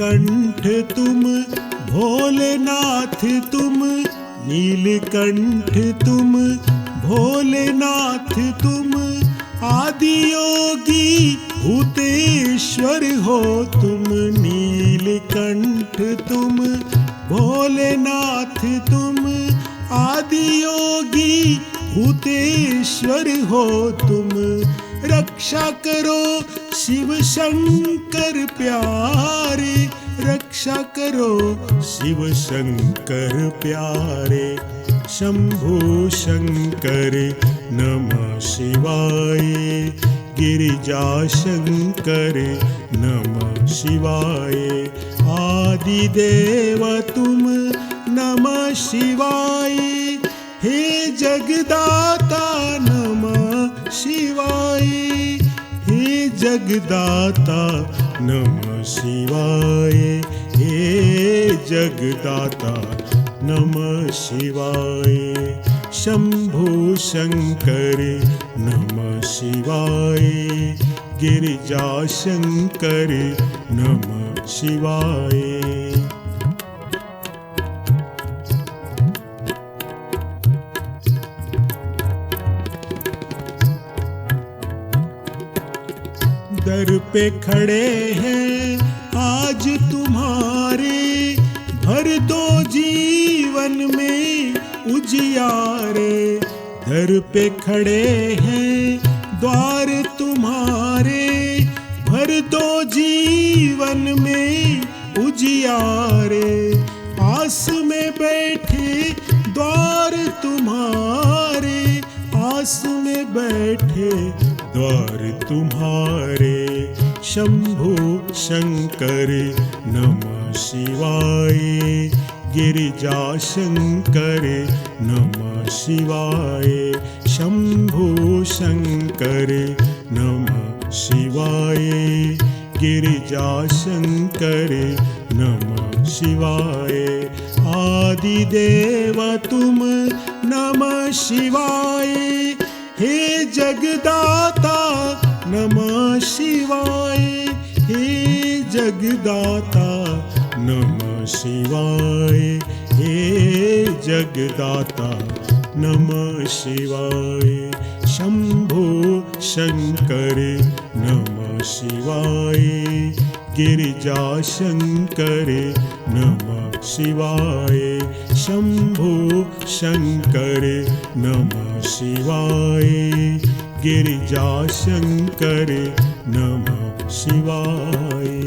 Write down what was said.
नीलकंठ तुम भोलेनाथ तुम, नीलकंठ तुम भोलेनाथ तुम, आदि योगी भूतेश्वर हो तुम। नीलकंठ तुम भोलेनाथ तुम, आदि योगी भूतेश्वर हो तुम। रक्षा करो शिव शंकर प्यारे, रक्षा करो शिव शंकर प्यारे। शंभु शंकर नमः शिवाय, गिरिजा शंकर नमः शिवाय। आदिदेव तुम नमः शिवाय, हे जगदाता नमः शिवाय, हे जगदाता नमः शिवाय, हे जगदाता नमः शिवाय। शंभु शंकर नमः शिवाय, गिरिजा शंकर नमः शिवाय। दर पे खड़े हैं आज तुम्हारे, भर दो जीवन में उजियारे। दर पे खड़े हैं द्वार तुम्हारे, भर दो जीवन में उजियारे। आस में बैठे द्वार तुम्हारे, आस में बैठे द्वार तुम्हारे। शंभु शंकर नमः शिवाय, गिरिजा शंकर नमः शिवाय। शंभु शंकर नमः शिवाय, गिरिजा शंकर नमः शिवाय। आदिदेव तुम नमः शिवाय, हे जगदाता नमः शिवाय, हे जगदाता नमः शिवाय, हे जगदाता नमः शिवाय। शंभु शंकर नमः शिवाय, गिरिजा शंकर नमः शिवाय। शंभु शंकर नमः शिवाय, गिरिजा शंकर नमः शिवाय।